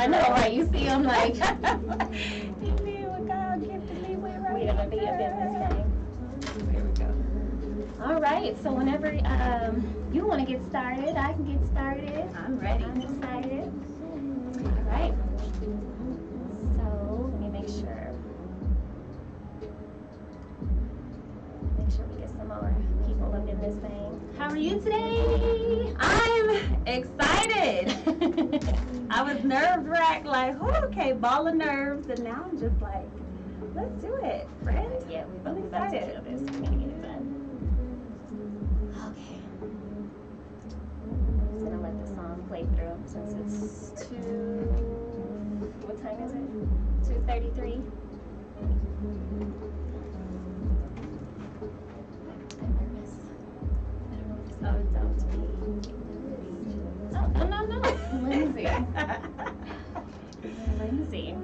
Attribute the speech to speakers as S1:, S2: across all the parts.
S1: I know, right? You see, I'm like,
S2: He did what God gifted me with right
S1: we gonna be up in this thing. There we go. All right, so whenever you want to get started, I can get started.
S2: I'm ready.
S1: I'm excited. All right. So let me make sure we get some more people up in this thing. How are you today?
S2: I'm excited. I was nerve-wracked, like, oh, okay, ball of nerves, and now I'm just like, let's do it, friend.
S1: Yeah, we both about to do this. We're gonna get it done. Okay. I'm just gonna let the song play through since it's 2. What time is it? 2:33. I'm nervous. I don't know if it's going down to me. Oh, no. Lindsay. Lindsay.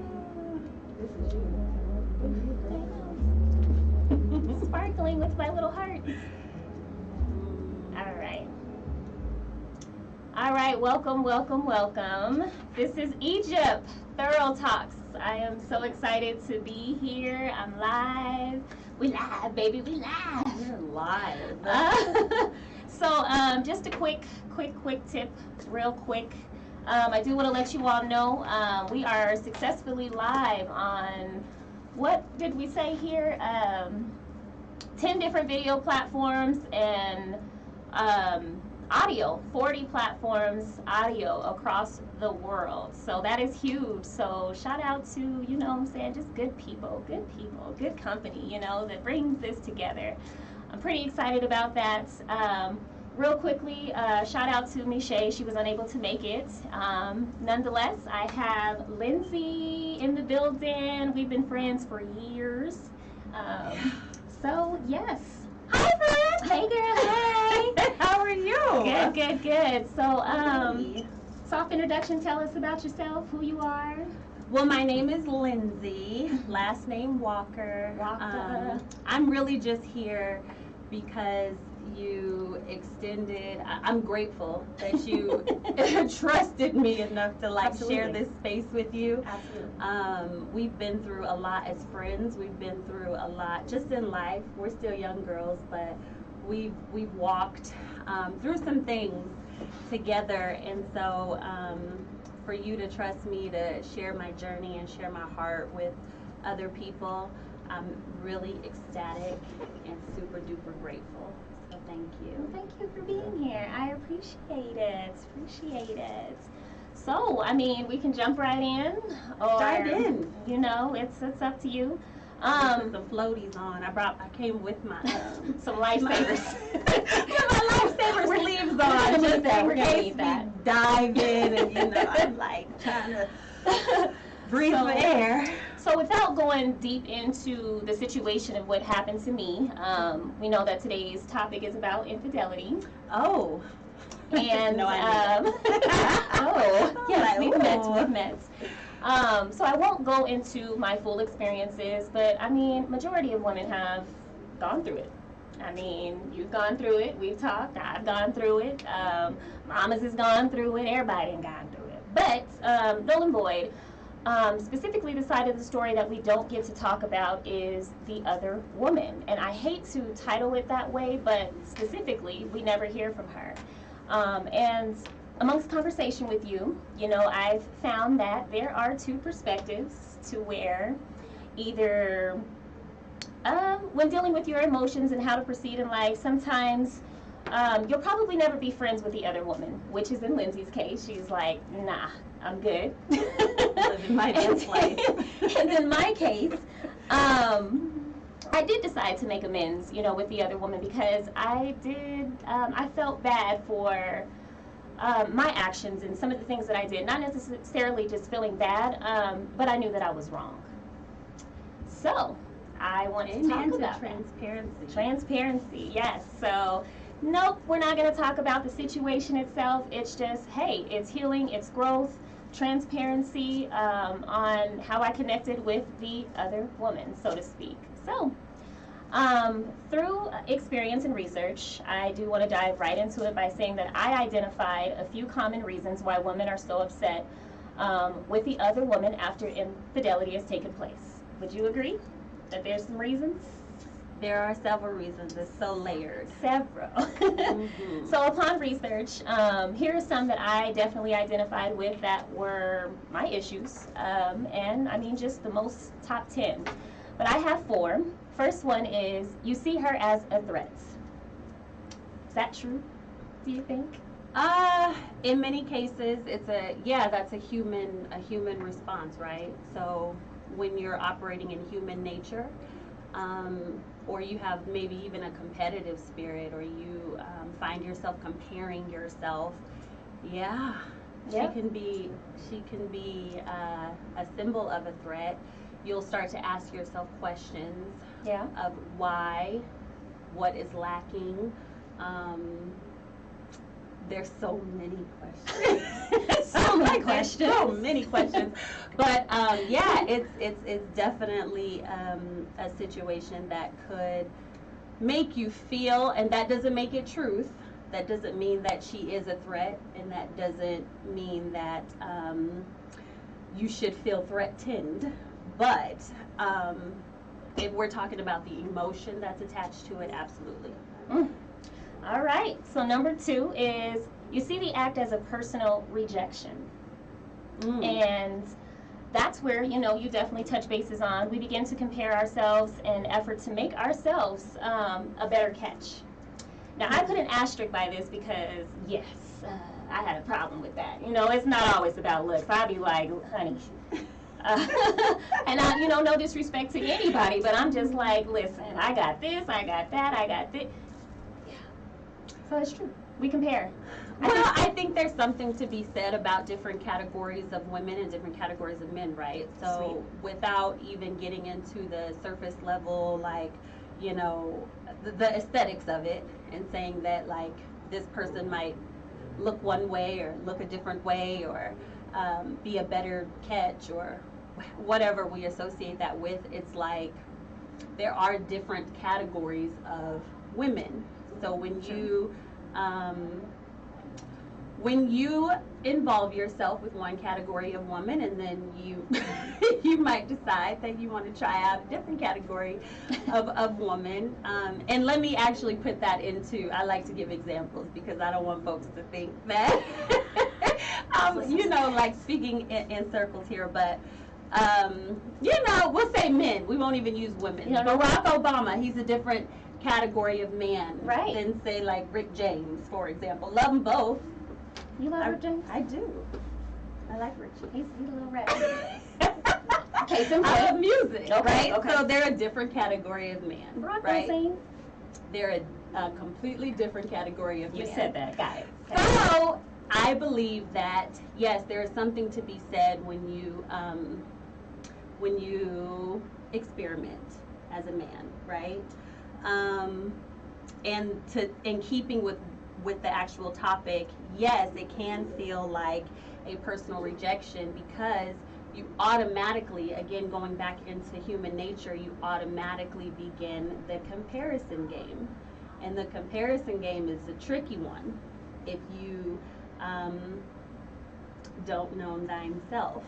S2: This is you.
S1: Sparkling with my little heart. All right, welcome. This is Egypt Thorough Talks. I am so excited to be here. I'm live. We live, baby, we live.
S2: You're live.
S1: So just a quick tip, real quick. I do want to let you all know we are successfully live on, what did we say here? 10 different video platforms and audio, 40 platforms audio across the world. So that is huge. So shout out to, you know what I'm saying, just good people, good company, you know, that brings this together. I'm pretty excited about that. Real quickly, shout out to Michelle. She was unable to make it. Nonetheless, I have Lindsay in the building. We've been friends for years. So, yes. Hi, friend. Hey, girl. Hey.
S2: How are you?
S1: Good. So, soft introduction. Tell us about yourself, who you are.
S2: Well, my name is Lindsay, last name Walker. I'm really just here because you extended, I'm grateful that you trusted me enough to like
S1: Absolutely.
S2: share this space with you.
S1: Absolutely.
S2: We've been through a lot as friends. We've been through a lot just in life. We're still young girls, but we've walked through some things together, and so for you to trust me to share my journey and share my heart with other people, I'm really ecstatic and super duper grateful. So thank you.
S1: Thank you for being here. I appreciate it. So, I mean, we can jump right in. Or,
S2: Dive in.
S1: You know, it's up to you.
S2: Put some floaties on. I came with my
S1: some lifesavers.
S2: my lifesaver sleeves on. Just
S1: we're gonna
S2: in
S1: need
S2: case
S1: that.
S2: we dive in, and you know, I'm like trying to breathe for air.
S1: So without going deep into the situation of what happened to me, we know that today's topic is about infidelity.
S2: Oh.
S1: And
S2: no idea.
S1: Yes, we've met. So I won't go into my full experiences, but I mean, majority of women have gone through it. I mean, you've gone through it. We've talked. I've gone through it. Mamas has gone through it. Everybody has gone through it. But null and void. Specifically, the side of the story that we don't get to talk about is the other woman. And I hate to title it that way, but specifically, we never hear from her. And amongst conversation with you, you know, I've found that there are two perspectives to where either when dealing with your emotions and how to proceed in life, sometimes you'll probably never be friends with the other woman, which is in Lindsay's case. She's like, nah, I'm good.
S2: Living my best life.
S1: And in my case, I did decide to make amends, you know, with the other woman because I felt bad for my actions and some of the things that I did. Not necessarily just feeling bad, but I knew that I was wrong. So I want to talk about
S2: transparency.
S1: Transparency, yes. So nope, we're not going to talk about the situation itself. It's just, hey, it's healing, it's growth, transparency on how I connected with the other woman, so to speak. So through experience and research, I do want to dive right into it by saying that I identified a few common reasons why women are so upset with the other woman after infidelity has taken place. Would you agree that there's some reasons?
S2: There are several reasons. It's so layered.
S1: Several.
S2: Mm-hmm.
S1: So upon research, here are some that I definitely identified with that were my issues. And I mean, just the most top 10. But I have 4. First one is you see her as a threat. Is that true, do you think?
S2: In many cases, that's a human response, right? So when you're operating in human nature, or you have maybe even a competitive spirit, or you find yourself comparing yourself, yeah,
S1: Yep.
S2: she can be a symbol of a threat. You'll start to ask yourself questions
S1: Yeah.
S2: of why, what is lacking. There's so many questions.
S1: So many questions.
S2: So many questions. But yeah, it's definitely a situation that could make you feel, and that doesn't make it truth. That doesn't mean that she is a threat, and that doesn't mean that you should feel threatened. But if we're talking about the emotion that's attached to it, absolutely.
S1: All right. So number 2 is you see the act as a personal rejection. And that's where, you definitely touch bases on. We begin to compare ourselves in effort to make ourselves a better catch. Now, I put an asterisk by this because, yes, I had a problem with that. It's not always about looks. I'd be like, honey. And I, no disrespect to anybody, but I'm just like, listen, I got this, I got that, I got this. Yeah. So it's true. We compare.
S2: Well, I think there's something to be said about different categories of women and different categories of men, right? So without even getting into the surface level, like, the aesthetics of it, and saying that, like, this person might look one way or look a different way, or be a better catch, or whatever we associate that with, it's like there are different categories of women. So when you involve yourself with one category of woman, and then you might decide that you want to try out a different category of woman, and let me actually put that into, I like to give examples because I don't want folks to think that like speaking in circles here, but we'll say men, we won't even use women. Barack Obama, he's a different category of man,
S1: right,
S2: than say like Rick James, for example. Love them both.
S1: You love Rick James?
S2: I do. I like Rick James.
S1: He's a little rat. Okay, so
S2: I love music,
S1: okay,
S2: right?
S1: Okay.
S2: So they're a different category of man,
S1: Barack
S2: right?
S1: Hussein?
S2: They're a completely different category of man.
S1: You said that, got it. Okay.
S2: So I believe that, yes, there is something to be said when you experiment as a man, right? And in keeping with the actual topic, yes, it can feel like a personal rejection, because you automatically, again, going back into human nature, you automatically begin the comparison game. And the comparison game is a tricky one if you don't know thyself,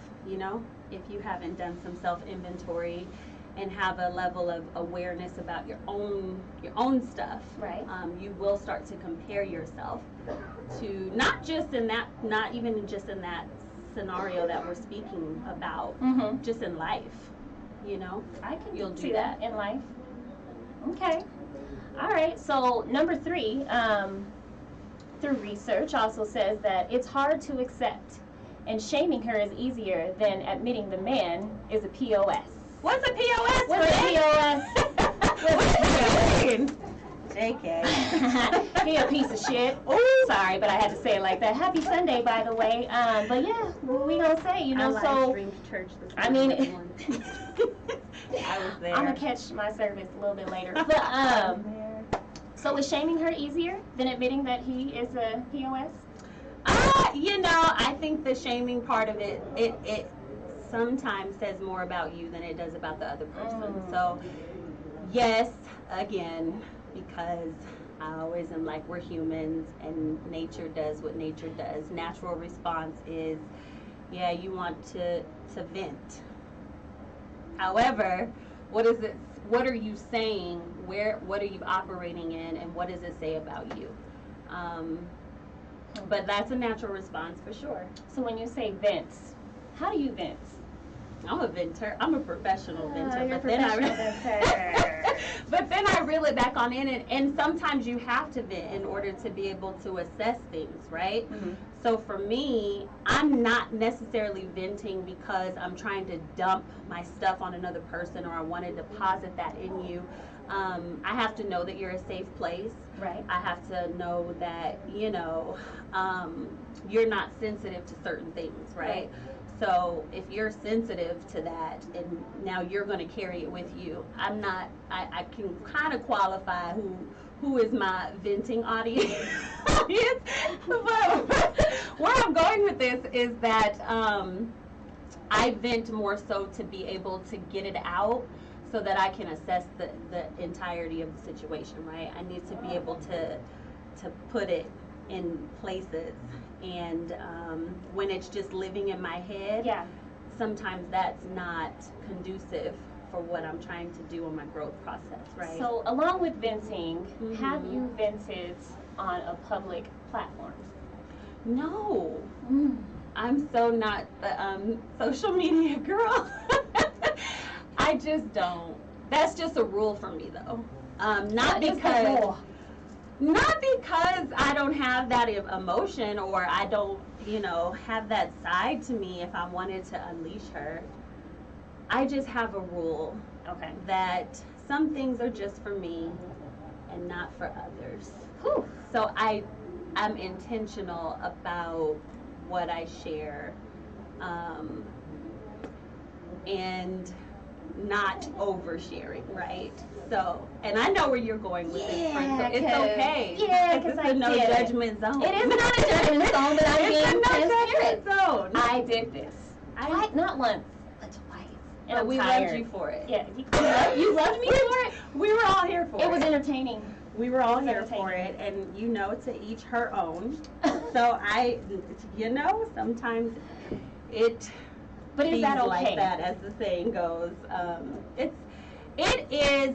S2: if you haven't done some self-inventory and have a level of awareness about your own stuff,
S1: right?
S2: You will start to compare yourself to not even just in that scenario that we're speaking about, just in life,
S1: I can see that in life. Okay. All right. So number 3, through research, also says that it's hard to accept, and shaming her is easier than admitting the man is a POS.
S2: What's a POS?
S1: What's a POS?
S2: What's a POS? JK.
S1: He a piece of shit. Ooh. Sorry, but I had to say it like that. Happy Sunday, by the way. But yeah, we gonna say,
S2: I
S1: so.
S2: Streamed church this
S1: I mean,
S2: I was there.
S1: I'm gonna catch my service a little bit later. But so is shaming her easier than admitting that he is a POS?
S2: I think the shaming part of it sometimes says more about you than it does about the other person. So, yes, again, because I always am like, we're humans and nature does what nature does. Natural response is yeah, you want to vent. However, what is it? What are you saying? What are you operating in, and what does it say about you? Um, but that's a natural response for sure.
S1: So when you say vents, how do you vent?
S2: I'm a venter. I'm a professional venter.
S1: You're
S2: But then
S1: venter.
S2: but then I reel it back on in, and sometimes you have to vent in order to be able to assess things, right?
S1: Mm-hmm.
S2: So for me, I'm not necessarily venting because I'm trying to dump my stuff on another person or I want to deposit that in you. I have to know that you're a safe place.
S1: Right.
S2: I have to know that, you're not sensitive to certain things, right? So if you're sensitive to that and now you're going to carry it with you, I can kind of qualify who is my venting audience. But where I'm going with this is that I vent more so to be able to get it out so that I can assess the entirety of the situation, right? I need to be able to put it in places. And when it's just living in my head, sometimes that's not conducive for what I'm trying to do in my growth process, right?
S1: So along with venting, have you vented on a public platform?
S2: No. I'm so not the social media girl. I just don't. That's just a rule for me, though. Not because I don't have that emotion or I don't, have that side to me if I wanted to unleash her. I just have a rule that some things are just for me and not for others.
S1: Whew.
S2: So I'm intentional about what I share and not oversharing, right? So, and I know where you're going with this, friend, so it's okay.
S1: Yeah, because
S2: it's a no judgment zone.
S1: It is not a judgment zone, but I'm being transparent.
S2: Zone.
S1: I did this. Not once, but twice. And
S2: but we loved you for it.
S1: Yeah, you loved me for it?
S2: We were all here for it.
S1: It was entertaining.
S2: We were all here for it, and to each her own. So sometimes it
S1: but is that okay?
S2: Like that, as the saying goes. It is.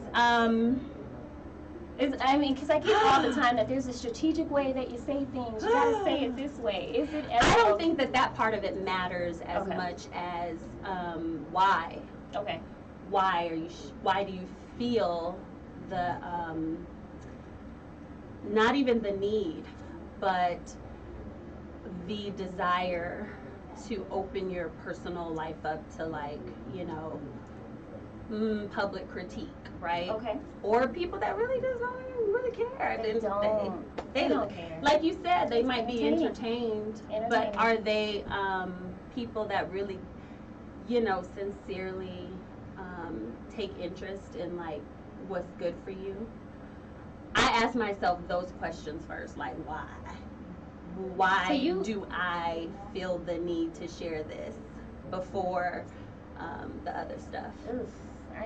S1: Because I get all the time that there's a strategic way that you say things. You gotta say it this way. Is it ever?
S2: I don't think that part of it matters as much as why.
S1: Okay.
S2: Why do you feel the not even the need, but the desire to open your personal life up to public critique, right?
S1: Okay.
S2: Or people that really just don't even really care.
S1: They don't care.
S2: Like you said, they might be entertained, but are they people that really, sincerely take interest in what's good for you? I ask myself those questions first, like why? Why do I feel the need to share this before the other stuff?
S1: Oof. I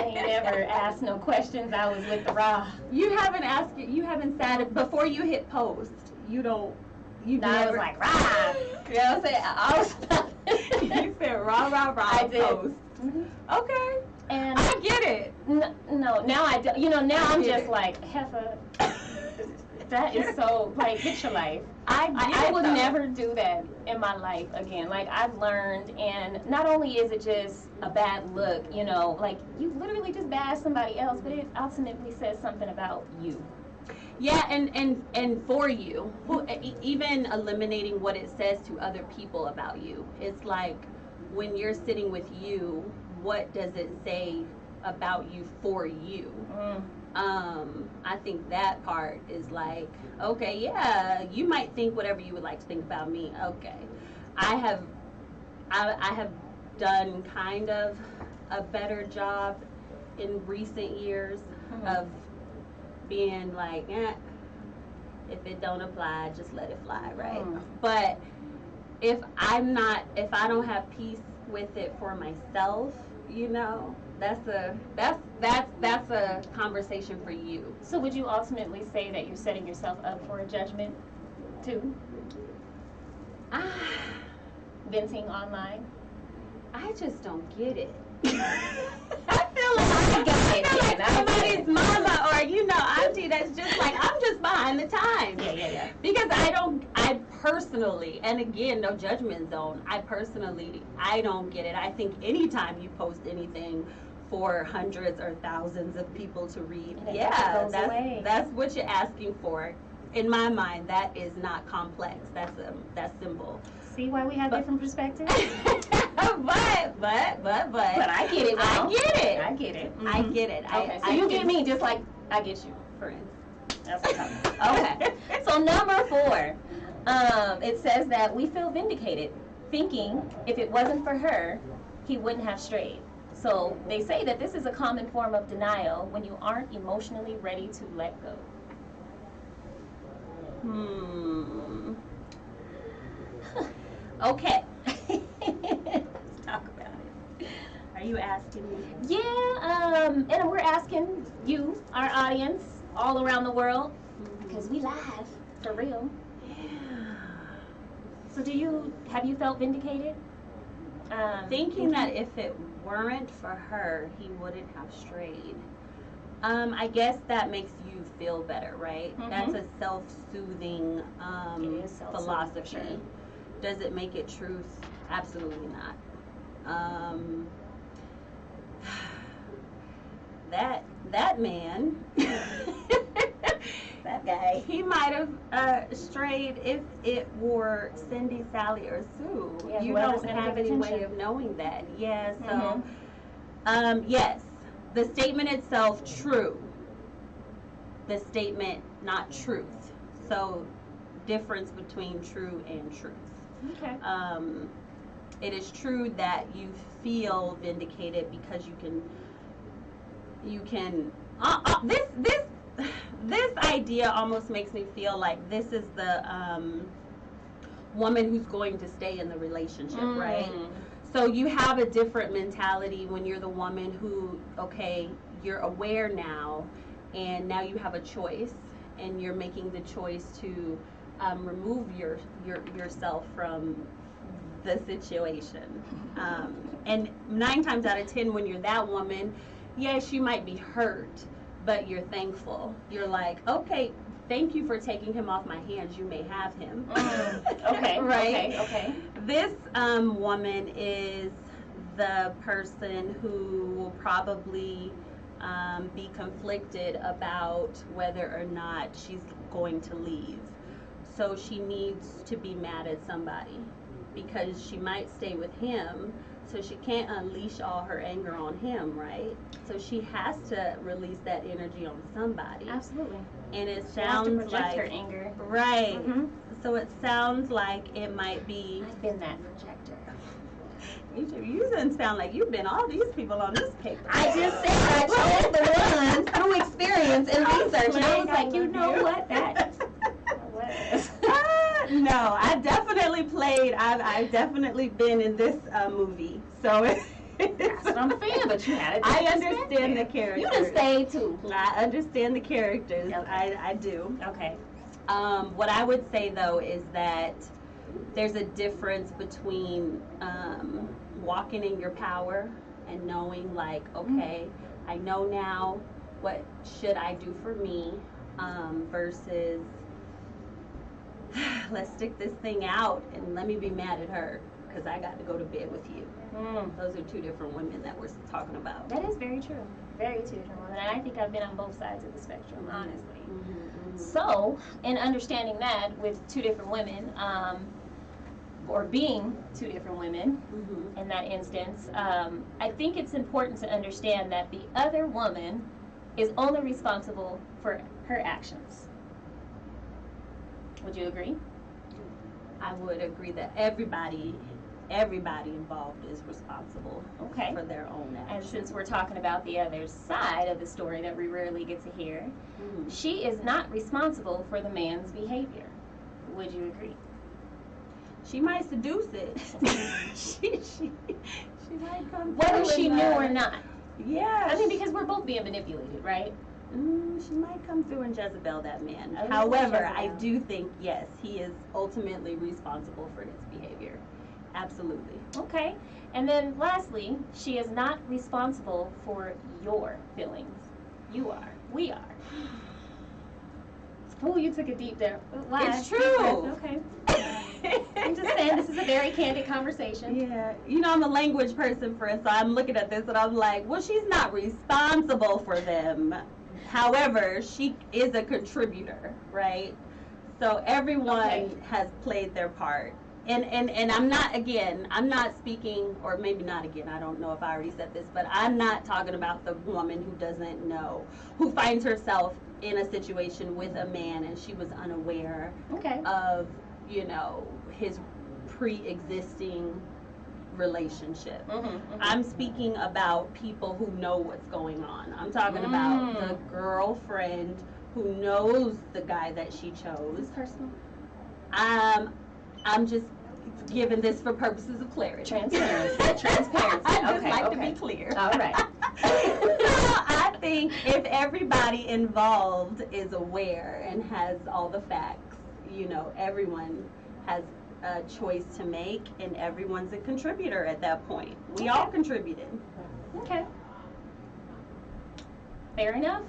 S1: ain't never asked no questions. I was with the raw.
S2: You haven't sat it before you hit post. I
S1: was like rah.
S2: You know what I'm saying? You said rah
S1: I did.
S2: Post.
S1: Mm-hmm.
S2: Okay.
S1: And
S2: I get it.
S1: No, now I do. Now I'm just like heifer. That is so get your life. I would never do that in my life again. I've learned, and not only is it just a bad look, you literally just bash somebody else, but it ultimately says something about you.
S2: Yeah, and for you, even eliminating what it says to other people about you. It's like when you're sitting with you, what does it say about you for you? I think that part is okay, yeah, you might think whatever you would like to think about me. Okay. I have done kind of a better job in recent years of being if it don't apply, just let it fly, right? But if I don't have peace with it for myself, that's a conversation for you.
S1: So would you ultimately say that you're setting yourself up for a judgment too? venting online?
S2: I just don't get it. I feel like somebody's mama or auntie that's just like, I'm just behind the times.
S1: Yeah.
S2: Because I personally, and again, no judgment zone, I don't get it. I think anytime you post anything for hundreds or thousands of people to read, that's what you're asking for. In my mind, that is not complex. That's simple.
S1: See why we have different perspectives?
S2: But I get it.
S1: I get it.
S2: Mm-hmm. I get it.
S1: Okay, so you get me just like I get you.
S2: Friends.
S1: That's what I'm talking about. Okay. So number 4, it says that we feel vindicated, thinking if it wasn't for her, he wouldn't have strayed. So they say that this is a common form of denial when you aren't emotionally ready to let go. Okay.
S2: Let's talk about it. Are you asking me?
S1: Yeah, and we're asking you, our audience, all around the world, because we live, for real.
S2: Yeah.
S1: So have you felt vindicated?
S2: Thinking that if it weren't for her, he wouldn't have strayed. I guess that makes you feel better, right?
S1: Mm-hmm.
S2: That's a self-soothing philosophy.
S1: Sure.
S2: Does it make it truth? Absolutely not. That man,
S1: That guy,
S2: he might have strayed if it were Cindy, Sally, or Sue.
S1: Yeah,
S2: you don't have any way of knowing that. Yeah, so yes, the statement itself true. The statement not truth. So difference between true and truth.
S1: Okay.
S2: It is true that you feel vindicated because you can this idea almost makes me feel like this is the woman who's going to stay in the relationship, right? So you have a different mentality when you're the woman who, okay, you're aware now, and now you have a choice, and you're making the choice to remove yourself from the situation. And 9 times out of 10, when you're that woman, yes, you might be hurt, but you're thankful. You're like, okay, thank you for taking him off my hands. You may have him.
S1: Okay.
S2: Right?
S1: Okay.
S2: This woman is the person who will probably be conflicted about whether or not she's going to leave. So she needs to be mad at somebody because she might stay with him. So she can't unleash all her anger on him, right? So she has to release that energy on somebody.
S1: Absolutely.
S2: And it
S1: She has to
S2: sounds
S1: project
S2: like
S1: her anger.
S2: right.
S1: Mm-hmm.
S2: So it sounds like it might be.
S1: I've been that projector.
S2: You didn't sound like you've been all these people on this paper.
S1: I just said I chose the ones through experience and research, and I was like, you know what, that was.
S2: No, I definitely played. I've definitely been in this movie, so
S1: That's what I'm saying. But you had it.
S2: I understand the characters.
S1: You done stayed too.
S2: I understand the characters.
S1: Okay.
S2: I do.
S1: Okay.
S2: What I would say though is that there's a difference between walking in your power and knowing, like, okay, I know now what should I do for me, versus let's stick this thing out and let me be mad at her because I got to go to bed with you. Those are 2 different women that we're talking about.
S1: That is very true. Very 2 different women. And I think I've been on both sides of the spectrum, honestly. So, in understanding that with 2 different women, or being 2 different women in that instance, I think it's important to understand that the other woman is only responsible for her actions. Would you agree?
S2: I would agree that everybody involved is responsible for their own actions.
S1: And since we're talking about the other side of the story that we rarely get to hear, she is not responsible for the man's behavior. Would you agree?
S2: She might seduce it. she might come.
S1: Whether she knew or not.
S2: Yeah.
S1: I mean, because we're both being manipulated, right?
S2: She might come through and Jezebel that man.
S1: Oh,
S2: However,
S1: Jezebel.
S2: I do think, yes, he is ultimately responsible for his behavior. Absolutely.
S1: Okay. And then lastly, she is not responsible for your feelings. You are. We are. Oh, you took a deep there. Why?
S2: It's true.
S1: Okay. I'm just saying this is a very candid conversation.
S2: Yeah. You know, I'm a language person, friend, so I'm looking at this and I'm like, well, she's not responsible for them. However, she is a contributor, right? So everyone has played their part. And I'm not speaking, or maybe not again, I don't know if I already said this, but I'm not talking about the woman who doesn't know, who finds herself in a situation with a man and she was unaware of, you know, his pre-existing relationship. I'm speaking about people who know what's going on. I'm talking about the girlfriend who knows the guy that she chose.
S1: Is this personal?
S2: I'm just giving this for purposes of clarity.
S1: Transparency. Transparency.
S2: I just like to be clear.
S1: All right.
S2: So I think if everybody involved is aware and has all the facts, you know, everyone has a choice to make and everyone's a contributor at that point. We all contributed.
S1: Okay. Fair enough.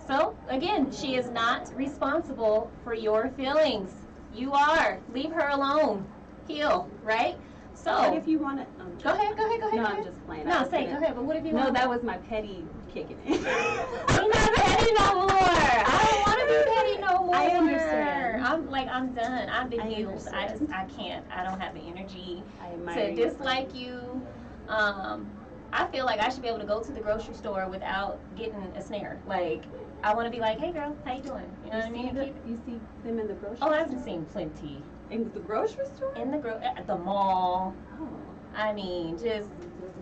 S1: So, again, she is not responsible for your feelings. You are. Leave her alone. Heal, right? So.
S2: What if you want to?
S1: Go ahead.
S2: No, I'm just playing.
S1: No, say, go ahead. But what if you want?
S2: No, that was my petty kicking in.
S1: I'm not petty no more. I don't want to be petty no more.
S2: I understand.
S1: I'm done. I've been healed.
S2: Understand.
S1: I can't. I don't have the energy
S2: I admire
S1: to dislike you. I feel like I should be able to go to the grocery store without getting a snare. Like, I want to be like, hey girl, how you doing? You know what I mean?
S2: You see them in the grocery
S1: Oh,
S2: store?
S1: I've seen plenty.
S2: In the grocery store?
S1: At the mall.
S2: Oh.
S1: I mean, just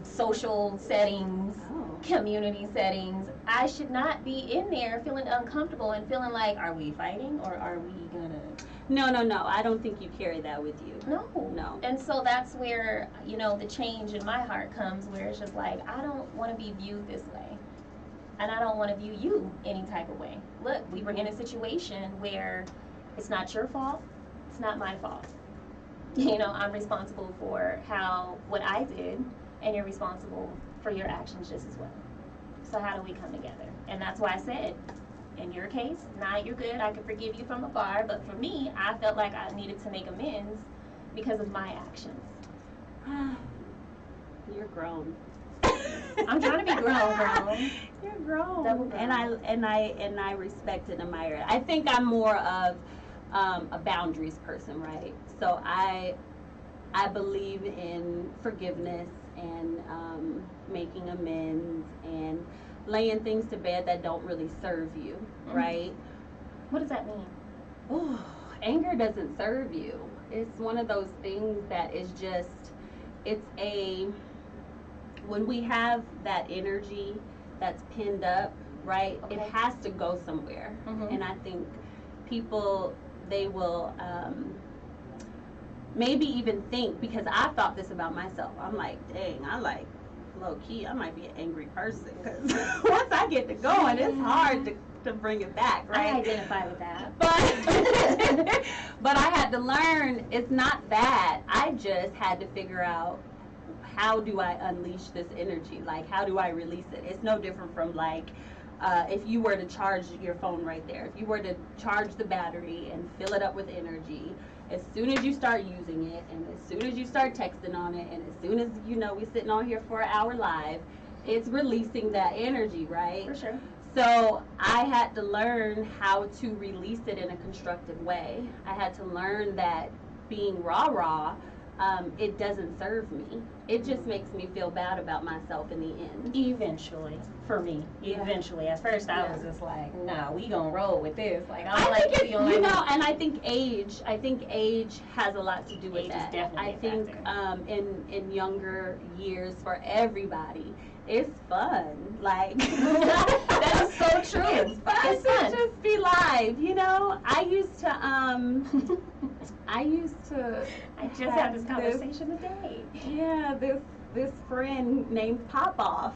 S1: social settings, community settings. I should not be in there feeling uncomfortable and feeling like, are we fighting or are we gonna?
S2: No. I don't think you carry that with you. No.
S1: And so that's where, you know, the change in my heart comes, where it's just like, I don't want to be viewed this way. And I don't want to view you any type of way. Look, we were in a situation where it's not your fault. It's not my fault. You know, I'm responsible for what I did, and you're responsible for your actions just as well. So how do we come together? And that's why I said, in your case, nah, you're good. I can forgive you from afar. But for me, I felt like I needed to make amends because of my actions.
S2: You're grown.
S1: I'm trying to be grown.
S2: You're grown.
S1: Double grown.
S2: And I respect and admire it. I think I'm more of a boundaries person, right? So I believe in forgiveness and making amends and laying things to bed that don't really serve you, right?
S1: What does that mean?
S2: Ooh, anger doesn't serve you. It's one of those things that is just, when we have that energy that's pinned up, right, it has to go somewhere. And I think people, they will maybe even think, because I thought this about myself, I'm like, dang, low key, I might be an angry person, because once I get to going, it's hard to bring it back, right?
S1: I identify with that.
S2: But I had to learn it's not that. I just had to figure out, how do I unleash this energy? Like, how do I release it? It's no different from, like, if you were to charge your phone right there, if you were to charge the battery and fill it up with energy, as soon as you start using it, and as soon as you start texting on it, and as soon as, you know, we're sitting on here for an hour live, it's releasing that energy, right?
S1: For sure.
S2: So I had to learn how to release it in a constructive way. I had to learn that being rah-rah, it doesn't serve me. It just makes me feel bad about myself in the end.
S1: Eventually, for me, eventually. At first, I was just like, "Nah, we gonna roll with this." Like,
S2: I think it's, you know, and I think age has a lot to do with
S1: age
S2: that.
S1: Is definitely
S2: I think in younger years, for everybody, it's fun. Like,
S1: that is so true.
S2: It's fun to just be live. You know, I just had this conversation
S1: today.
S2: Yeah, this friend named Pop Off.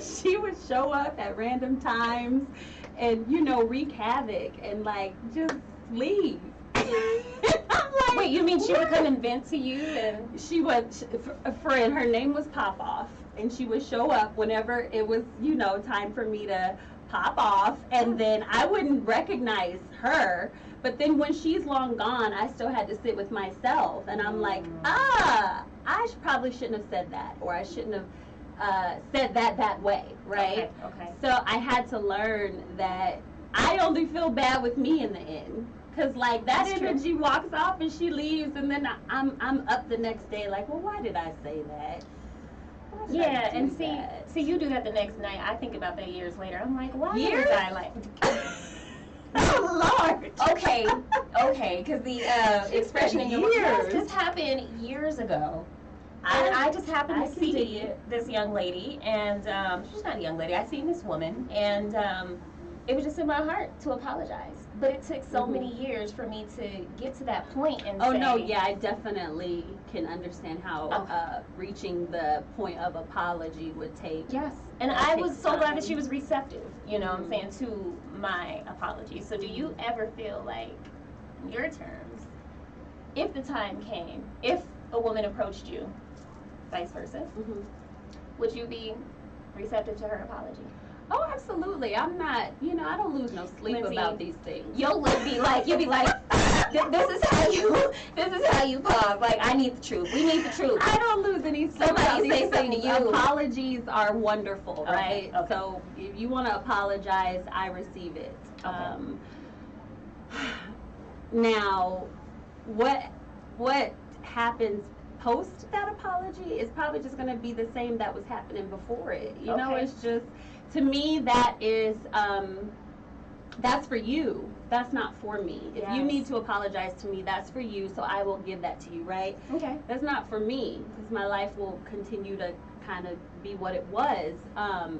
S2: She would show up at random times and, you know, wreak havoc and like just leave. I'm like,
S1: wait, you mean she would come and vent to you? And
S2: she would, a friend, her name was Pop Off, and she would show up whenever it was, you know, time for me to pop off, and then I wouldn't recognize her. But then when she's long gone, I still had to sit with myself, and I'm like, I probably shouldn't have said that, or I shouldn't have said that way, right?
S1: Okay.
S2: So I had to learn that I only feel bad with me in the end. Cause like that
S1: That's
S2: energy walks off and she leaves, and then I'm up the next day like, well, why did I say that? Why did I
S1: Yeah,
S2: do
S1: and
S2: that?
S1: see, you do that the next night. I think about that years later. I'm like, why
S2: Years?
S1: was I like?
S2: Oh Lord.
S1: Okay, because the expression in your
S2: years.
S1: this happened years ago. I just happened to see this young lady, and she's not a young lady. I seen this woman, and it was just in my heart to apologize. But it took so many years for me to get to that point and say,
S2: no, yeah, I definitely can understand how reaching the point of apology would take.
S1: Yes, and
S2: that
S1: I
S2: takes
S1: was so glad
S2: time.
S1: that she was receptive, you know what I'm saying, to my apology. So do you ever feel like, your terms, if the time came, if a woman approached you, vice versa, would you be receptive to her apology?
S2: Oh, absolutely. I'm not, you know, I don't lose no sleep
S1: Lindsay,
S2: about these things.
S1: You'll be like, this is how you pause. Like, I need the truth. We need the truth.
S2: I don't lose any sleep
S1: Somebody
S2: about
S1: say
S2: these
S1: something
S2: things.
S1: to you.
S2: Apologies are wonderful, right?
S1: Okay.
S2: So if you want to apologize, I receive it.
S1: Okay.
S2: Now, what happens post that apology is probably just going to be the same that was happening before it. You know,
S1: Okay.
S2: it's just, to me, that is that's for you. That's not for me. If you
S1: Yes.
S2: need to apologize to me, that's for you, so I will give that to you, right?
S1: Okay.
S2: That's not for me, because my life will continue to kind of be what it was.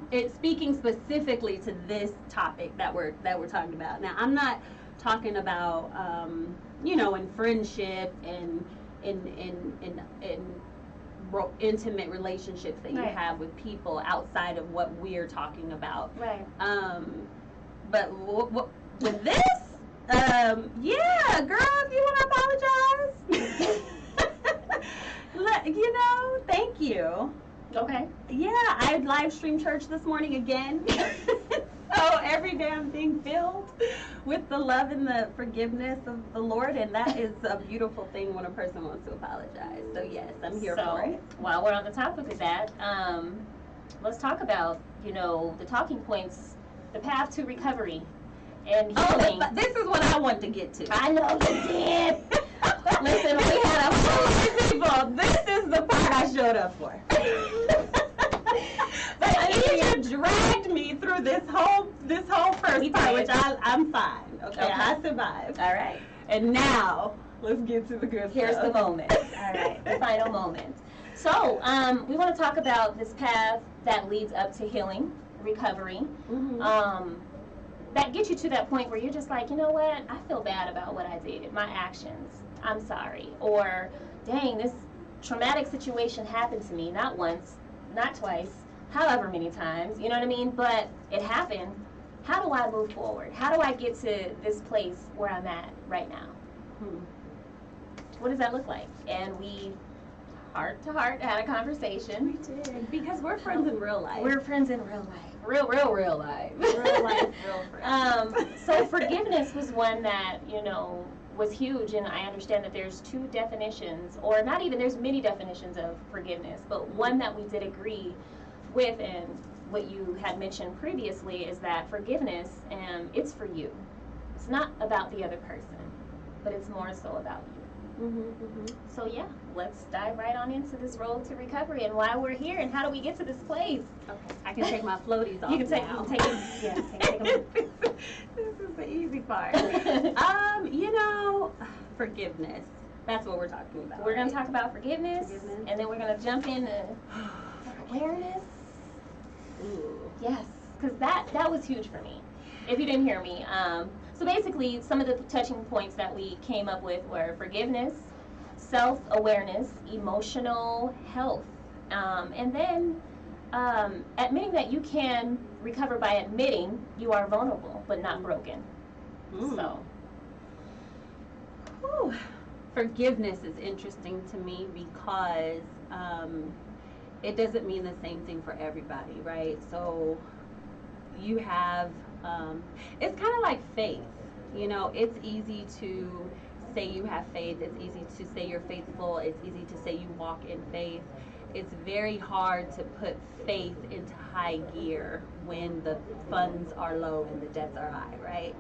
S2: It's speaking specifically to this topic that we're talking about. Now, I'm not talking about you know, in friendship and in intimate relationships that you
S1: Right.
S2: have with people outside of what we're talking about.
S1: Right.
S2: But with this, yeah, girl, if you want to apologize, you know, thank you.
S1: Okay.
S2: Yeah, I live streamed church this morning again. So every damn thing filled with the love and the forgiveness of the Lord, and that is a beautiful thing when a person wants to apologize. So yes, I'm here for it.
S1: While we're on the topic of that, let's talk about, you know, the talking points, the path to recovery and healing.
S2: Oh, this is what I want to get to.
S1: I know you did. Listen, we had a whole
S2: People, this is the part I showed up for. But you dragged me through this whole first part, which I'm fine. Okay, I survived.
S1: All right.
S2: And now let's get to the good
S1: Here's
S2: stuff.
S1: the moment. All right, the final moment. So, we want to talk about this path that leads up to healing, recovery. That gets you to that point where you're just like, you know what? I feel bad about what I did, my actions. I'm sorry. Or, dang, this traumatic situation happened to me, not once, not twice, however many times, you know what I mean? But it happened. How do I move forward? How do I get to this place where I'm at right now? What does that look like? And we, heart to heart, had a conversation.
S2: We did. Because we're friends in real life.
S1: We're friends in real life. Real life.
S2: real life, real friends.
S1: So forgiveness was one that, you know, was huge, and I understand that there's two definitions, or not even, there's many definitions of forgiveness, but one that we did agree with, and what you had mentioned previously, is that forgiveness, it's for you. It's not about the other person, but it's more so about you. So yeah, let's dive right on into this road to recovery and why we're here and how do we get to this place.
S2: Okay, I can take my floaties off.
S1: You can take them. Yeah, take them.
S2: This is the easy part. You know, forgiveness. That's what we're talking about.
S1: We're going to talk about forgiveness, and then we're going to jump into awareness.
S2: Ooh.
S1: Yes, because that was huge for me. If you didn't hear me, so basically some of the touching points that we came up with were forgiveness, self-awareness, emotional health, And then admitting that you can recover by admitting you are vulnerable but not broken. So.
S2: Whew. Forgiveness is interesting to me because it doesn't mean the same thing for everybody, right? So you have, it's kind of like faith. You know, it's easy to say you have faith. It's easy to say you're faithful. It's easy to say you walk in faith. It's very hard to put faith into high gear when the funds are low and the debts are high, right?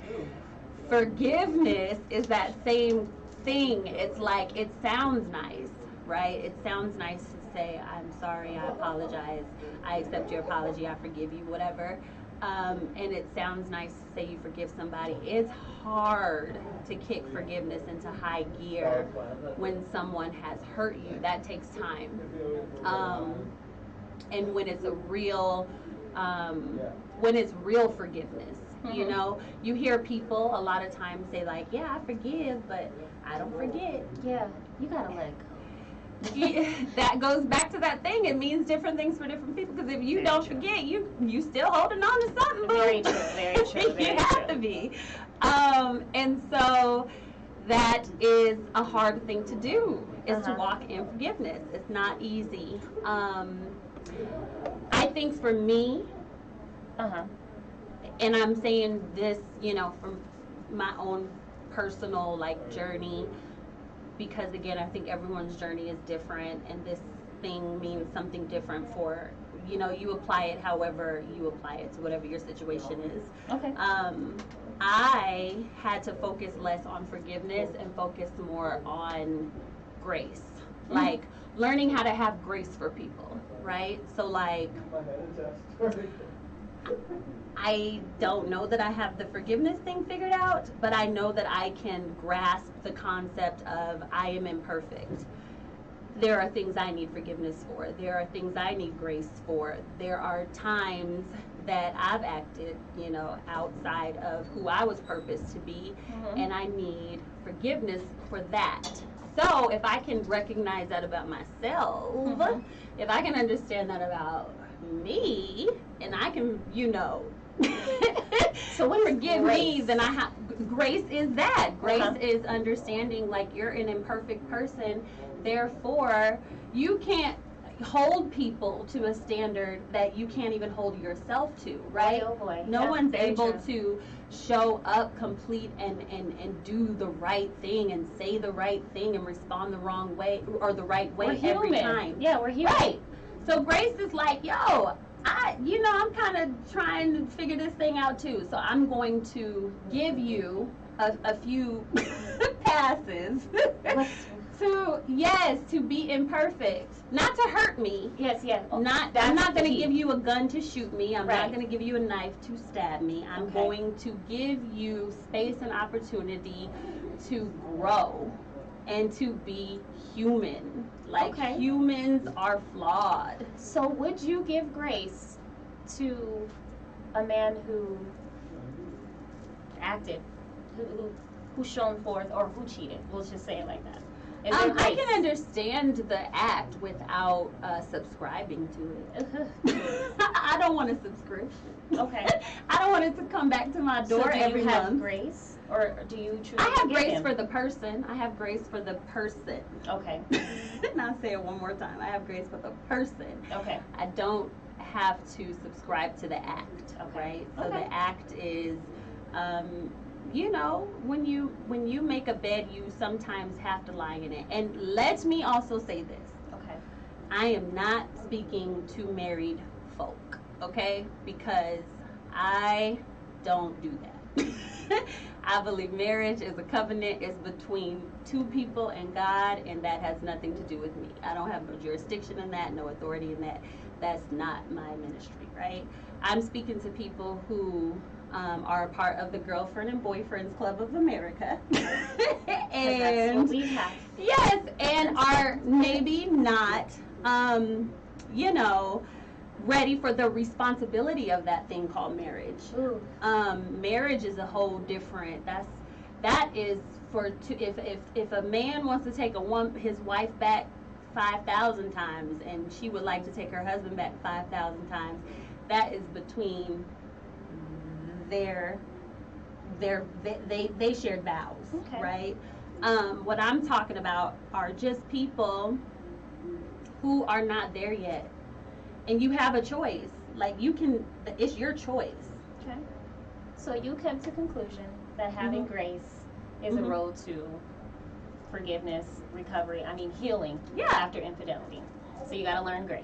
S2: Forgiveness is that same thing. It's like, it sounds nice, right? It sounds nice to say, I'm sorry, I apologize, I accept your apology, I forgive you, whatever. And it sounds nice to say you forgive somebody. It's hard to kick forgiveness into high gear when someone has hurt you. That takes time. And when it's a real, forgiveness, you know, you hear people a lot of times say like, yeah, I forgive, but I don't forget.
S1: Yeah, you gotta let go.
S2: That goes back to that thing. It means different things for different people. Because if you don't forget, you still holding on to something.
S1: Very true. Very true. Very
S2: you have to be. And so that is a hard thing to do. Is to walk in forgiveness. It's not easy. I think for me, and I'm saying this, you know, from my own personal like journey. Because again, I think everyone's journey is different, and this thing means something different for, you know, you apply it however you apply it to whatever your situation is.
S1: Okay.
S2: I had to focus less on forgiveness and focus more on grace. Like learning how to have grace for people, right? So like, I don't know that I have the forgiveness thing figured out, but I know that I can grasp the concept of I am imperfect. There are things I need forgiveness for. There are things I need grace for. There are times that I've acted, you know, outside of who I was purposed to be, and I need forgiveness for that. So if I can recognize that about myself, if I can understand that about me, and I can, you know,
S1: so what
S2: forgive me, then I have grace. Is that grace is understanding like you're an imperfect person, therefore you can't hold people to a standard that you can't even hold yourself to, right?
S1: Oh boy.
S2: No one's able to show up complete and do the right thing and say the right thing and respond the wrong way or the right way every time.
S1: Yeah, we're human.
S2: Right. So grace is like, yo, I'm kind of trying to figure this thing out too. So I'm going to give you a few passes to be imperfect, not to hurt me.
S1: Yes.
S2: I'm not going to give you a gun to shoot me. I'm not going to give you a knife to stab me. I'm going to give you space and opportunity to grow and to be human. Like humans are flawed.
S1: So would you give grace to a man who acted, who shone forth, or who cheated? We'll just say it like that.
S2: I can understand the act without subscribing to it. I don't want a subscription.
S1: Okay.
S2: I don't want it to come back to my door every month.
S1: Do you have grace? Or do you choose
S2: I have grace for the person. I have grace for the person.
S1: Okay.
S2: And I'll say it one more time. I have grace for the person.
S1: Okay.
S2: I don't have to subscribe to the act, right? So the act is, you know, when you make a bed, you sometimes have to lie in it. And let me also say this.
S1: Okay.
S2: I am not speaking to married folk, okay? Because I don't do that. I believe marriage is a covenant. It's between two people and God, and that has nothing to do with me. I don't have no jurisdiction in that, no authority in that. That's not my ministry, right? I'm speaking to people who are a part of the Girlfriend and Boyfriends Club of America.
S1: And that's what we have.
S2: Yes, and are maybe not, you know, ready for the responsibility of that thing called marriage. Marriage is a whole different. That is for if a man wants to take his wife back 5,000 times, and she would like to take her husband back 5,000 times. That is between their they shared vows,
S1: Okay.
S2: right? What I'm talking about are just people who are not there yet, and you have a choice. Like, you can, it's your choice.
S1: Okay. So you come to conclusion that having grace is a road to forgiveness, recovery, healing after infidelity. So you got to learn grace.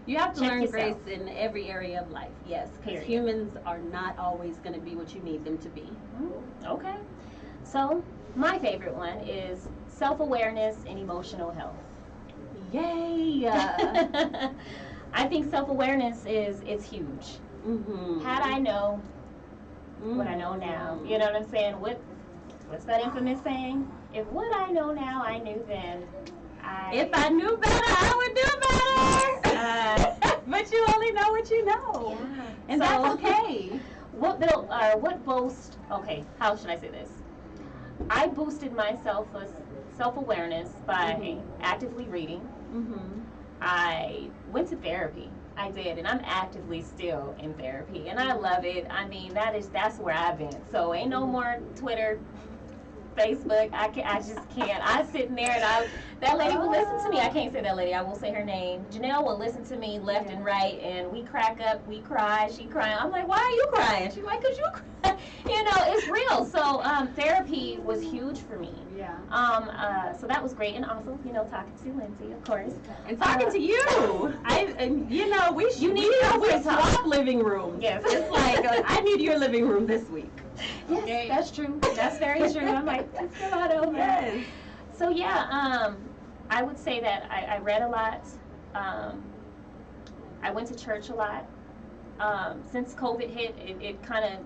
S2: You have to
S1: Check
S2: learn
S1: yourself.
S2: grace in every area of life, yes, because
S1: Period.
S2: humans are not always going to be what you need them to be.
S1: Okay. So my favorite one is self-awareness and emotional health.
S2: Yay!
S1: I think self-awareness is huge. Had I known what I know now, you know what I'm saying? What's that infamous saying? If what I know now I knew then,
S2: if I knew better, I would do better. But you only know what you know, and
S1: so,
S2: that's okay.
S1: What boast? Okay, how should I say this? I boosted my self-awareness by actively reading. I went to therapy. I did, and I'm actively still in therapy, and I love it. That's where I've been. So ain't no more Twitter, Facebook. I just can't. I sit in there and that lady will listen to me. I can't say that lady. I won't say her name. Janelle will listen to me left and right, and we crack up, we cry, she crying. I'm like, why are you crying? She's like, 'cause you cry. It's real. So therapy was huge for me. So that was great, and also, talking to Lindsay, of course,
S2: and talking to you. We swap living rooms.
S1: Yes,
S2: it's like I need your living room this week.
S1: Yes, okay. That's true. That's very true. I'm like, let's go out over.
S2: Yes.
S1: So yeah, I would say that I read a lot. I went to church a lot. Since COVID hit, it kind of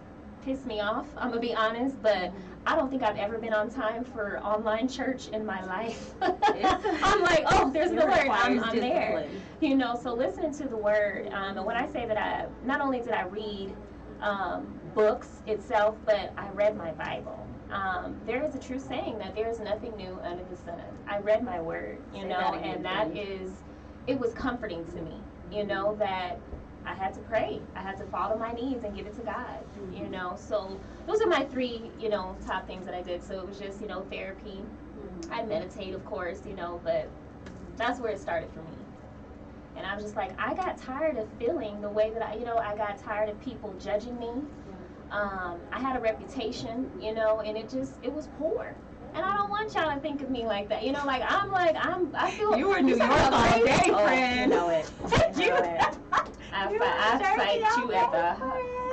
S1: pissed me off. I'm gonna be honest, but I don't think I've ever been on time for online church in my life. I'm like, oh, there's the word. I'm there. So listening to the word, and when I say that not only did I read books itself, but I read my Bible. There is a true saying that there is nothing new under the sun. I read my word, it was comforting to me, that I had to pray. I had to fall to my knees and give it to God, So those are my three, top things that I did. So it was just, therapy. I meditate, of course, but that's where it started for me. And I was just like, I got tired of feeling the way that I got tired of people judging me. I had a reputation, and it was poor. And I don't want y'all to think of me like that. I feel.
S2: You were New York all day, friend.
S1: You know it. I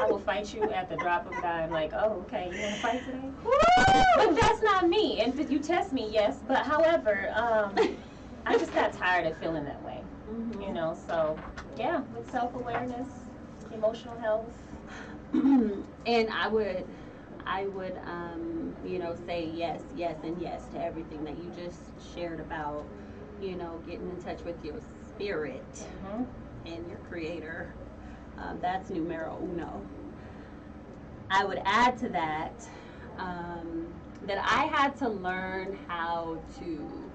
S1: will fight you at the drop of a dime. Like, oh, okay, you want to fight today? But that's not me. And if you test me, yes. But however, I just got tired of feeling that way. So yeah, with self-awareness, emotional health.
S2: And I would say yes, and yes to everything that you just shared about, getting in touch with your spirit and your creator. That's numero uno. I would add to that that I had to learn how to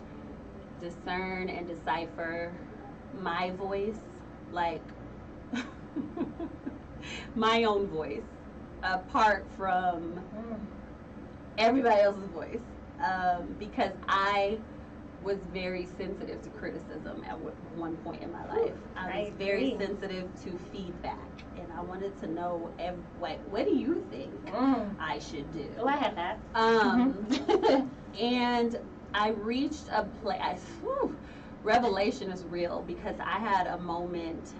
S2: discern and decipher my voice, like my own voice, apart from everybody else's voice, because I was very sensitive to criticism at one point in my life. I was very sensitive to feedback, and I wanted to know, what do you think I should do?
S1: Oh, I had that.
S2: And I reached a place. Revelation is real, because I had a moment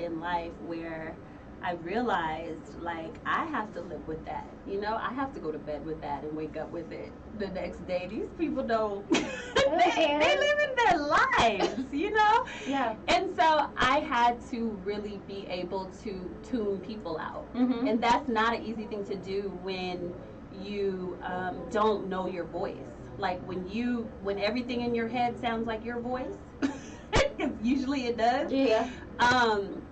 S2: in life where I realized, like, I have to live with that. I have to go to bed with that and wake up with it the next day. These people don't. they live in their lives,
S1: Yeah.
S2: And so I had to really be able to tune people out. And that's not an easy thing to do when you don't know your voice. Like when everything in your head sounds like your voice, because usually it does.
S1: Yeah.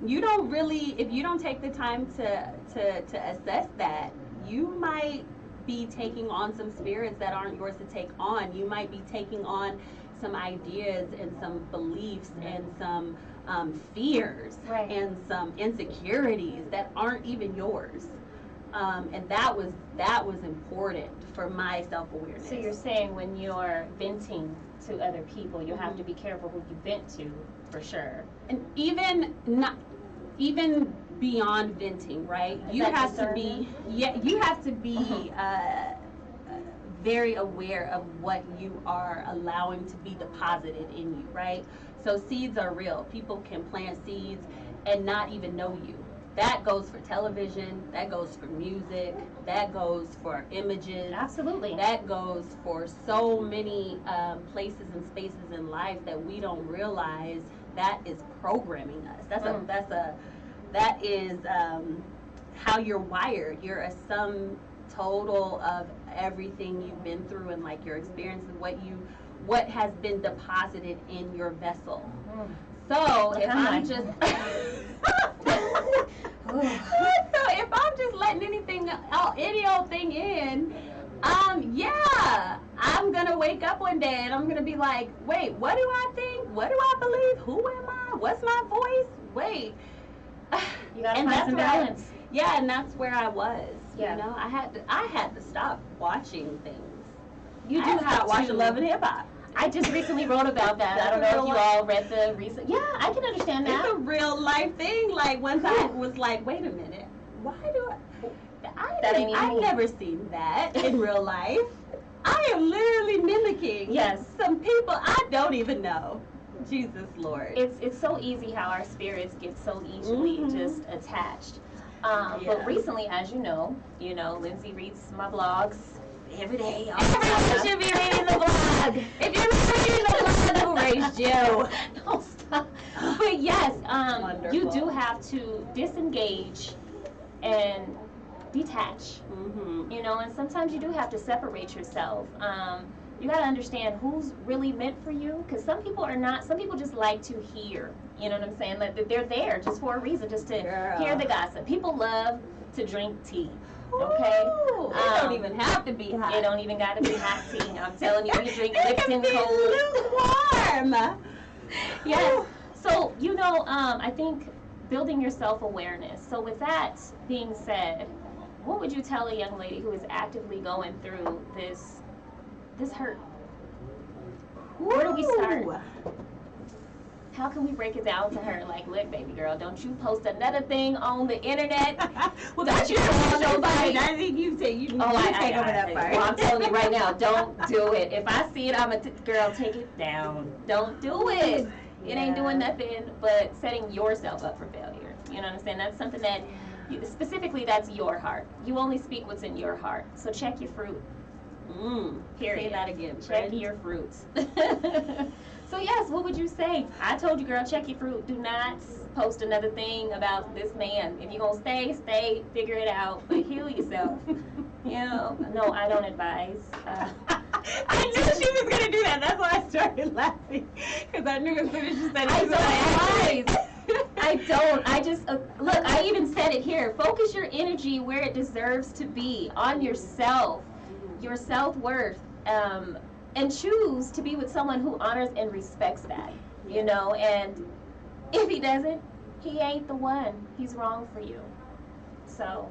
S2: You don't really, if you don't take the time to assess that, you might be taking on some spirits that aren't yours to take on. You might be taking on some ideas and some beliefs and some fears
S1: Right.
S2: and some insecurities that aren't even yours. And that was important for my self-awareness.
S1: So you're saying when you're venting to other people, you have to be careful who you vent to, for sure.
S2: And even beyond venting, right?
S1: Is
S2: You
S1: that
S2: have to
S1: discernment?
S2: be you have to be very aware of what you are allowing to be deposited in you, right? So seeds are real. People can plant seeds and not even know you. That goes for television, that goes for music, that goes for images.
S1: Absolutely.
S2: That goes for so many places and spaces in life that we don't realize that is programming us. That is how you're wired. You're a sum total of everything you've been through and like your experiences, what has been deposited in your vessel. So if I'm just if I'm just letting any old thing in, yeah, I'm gonna wake up one day and I'm gonna be like, wait, what do I think? What do I believe? Who am I? What's my voice? Wait.
S1: You gotta
S2: And
S1: find
S2: that's
S1: some
S2: where
S1: balance.
S2: yeah, and that's where I was.
S1: Yeah.
S2: You know, I had to stop watching things.
S1: You
S2: I
S1: do
S2: had to
S1: have
S2: stop watching
S1: to.
S2: Love and Hip Hop.
S1: I just recently wrote about that. I don't know if you all read the recent. Yeah, I can understand that.
S2: It's a real life thing. Like once I was like, wait a minute, why do I've never seen that in real life. I am literally mimicking some people I don't even know. Jesus Lord.
S1: It's so easy how our spirits get so easily just attached. But recently, as you know, Lindsay reads my blogs every day.
S2: Everyone should be reading the blog. If you're not reading the blog, who raised you?
S1: Don't stop. But yes, you
S2: Wonderful.
S1: do have to disengage and detach. And sometimes you do have to separate yourself. You got to understand who's really meant for you, because some people are not. Some people just like to hear. You know what I'm saying? Like they're there just for a reason, just to hear the gossip. People love to drink tea. Okay,
S2: Ooh, it don't even have to be hot.
S1: It don't even got to be hot tea. I'm telling you, we drink
S2: it
S1: Lipton
S2: can be
S1: cold.
S2: lukewarm.
S1: Yes. So I think building your self-awareness. So with that being said, what would you tell a young lady who is actively going through this hurt? Where do we start? How can we break it down to her? Like, look, baby girl, don't you post another thing on the internet.
S2: Well, don't you tell nobody. I think you take over that part.
S1: Well, I'm telling you right now, don't do it. If I see it, girl, take it down. Don't do it. It ain't doing nothing but setting yourself up for failure. You know what I'm saying? That's something that, specifically, that's your heart. You only speak what's in your heart. So check your fruit. Period.
S2: Say that again.
S1: Check your fruits. So yes, what would you say? I told you, girl, check your fruit. Do not post another thing about this man. If you're gonna stay, figure it out, but heal yourself. No, I don't advise.
S2: I knew she was gonna do that. That's why I started laughing, because I knew as soon as she said it.
S1: I don't advise. I don't. I just look. I even said it here. Focus your energy where it deserves to be, on yourself, your self-worth. And choose to be with someone who honors and respects that, and if he doesn't, he ain't the one. He's wrong for you. So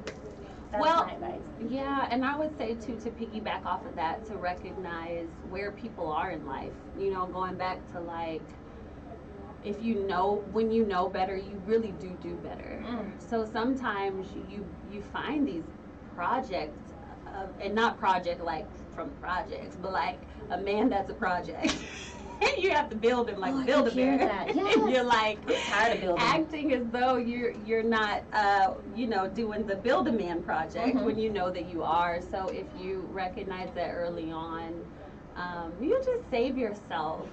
S1: that's my advice.
S2: Yeah, and I would say too, to piggyback off of that, to recognize where people are in life, going back to like, if when you know better, you really do better. So sometimes you find these projects, and not project like from projects, but like a man that's a project. And you have to build him like Build-A-Bear.
S1: Yes.
S2: And you're like
S1: tired of building.
S2: Acting as though you're not doing the Build-A-Man project when you know that you are. So if you recognize that early on, you just save yourself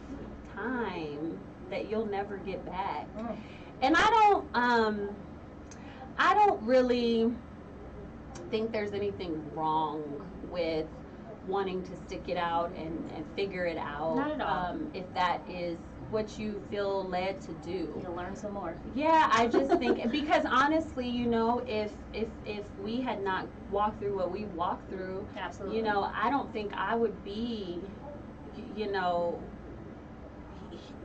S2: time that you'll never get back. And I don't really think there's anything wrong with wanting to stick it out and figure it out.
S1: Not at all.
S2: If that is what you feel led to do.
S1: You'll learn some more.
S2: Yeah, I just think, because honestly, if we had not walked through what we walked through,
S1: absolutely,
S2: I don't think I would be,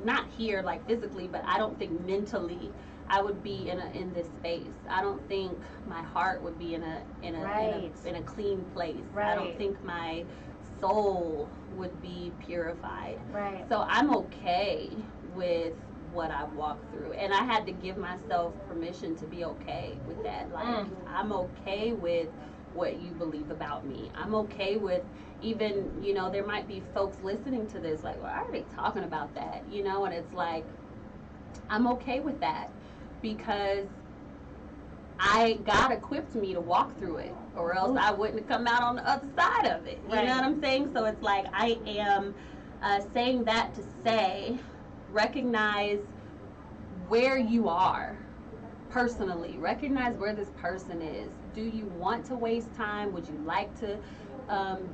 S2: not here like physically, but I don't think mentally I would be in this space. I don't think my heart would be in a clean place.
S1: Right.
S2: I don't think my soul would be purified.
S1: Right.
S2: So I'm okay with what I've walked through, and I had to give myself permission to be okay with that. Like, I'm okay with what you believe about me. I'm okay with, even, you know, there might be folks listening to this like, well, I already talking about that, you know, and it's like, I'm okay with that, because God equipped me to walk through it, or else I wouldn't have come out on the other side of it. You know what I'm saying? So it's like, I am saying that to say, recognize where you are personally. Recognize where this person is. Do you want to waste time? Would you like to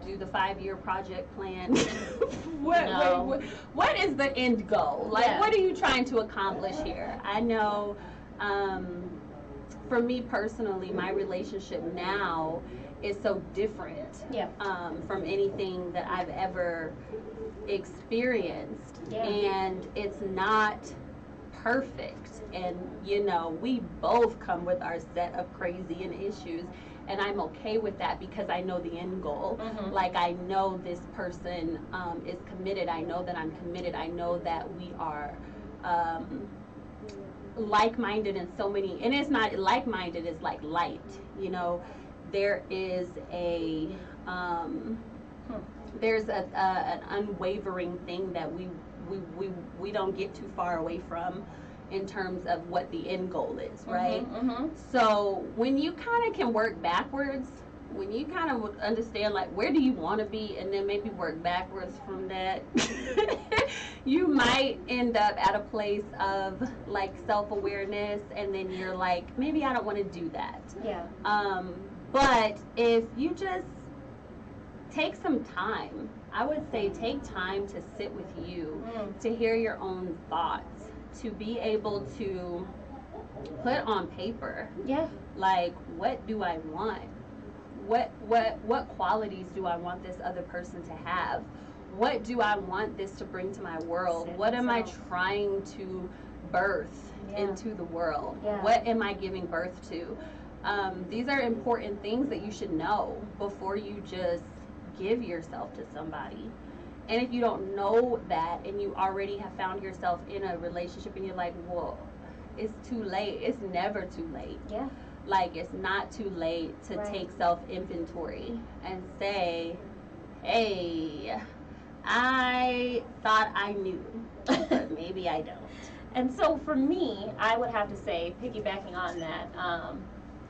S2: do the 5-year project plan? What is the end goal? Like, what are you trying to accomplish here? I know, for me personally, my relationship now is so different from anything that I've ever experienced. And it's not perfect, and you know, we both come with our set of crazy and issues, and I'm okay with that, because I know the end goal. Like, I know this person is committed. I know that I'm committed. I know that we are like-minded in so many, and it's not like-minded, it's like light, you know. There is an unwavering thing that we don't get too far away from, in terms of what the end goal is, right? So when you kind of can work backwards, when you kind of understand, like, where do you want to be, and then maybe work backwards from that, you might end up at a place of, like, self-awareness, and then you're like, maybe I don't want to do that. But if you just take some time, I would say take time to sit with you, to hear your own thoughts, to be able to put on paper, like, what do I want? What qualities do I want this other person to have? What do I want this to bring to my world? What am I trying to birth into the world? What am I giving birth to? These are important things that you should know before you just give yourself to somebody. And if you don't know that, and you already have found yourself in a relationship, and you're like, well, it's too late. It's never too late. Like, it's not too late to take self-inventory and say, hey, I thought I knew, but maybe I don't.
S1: And so for me, I would have to say, piggybacking on that,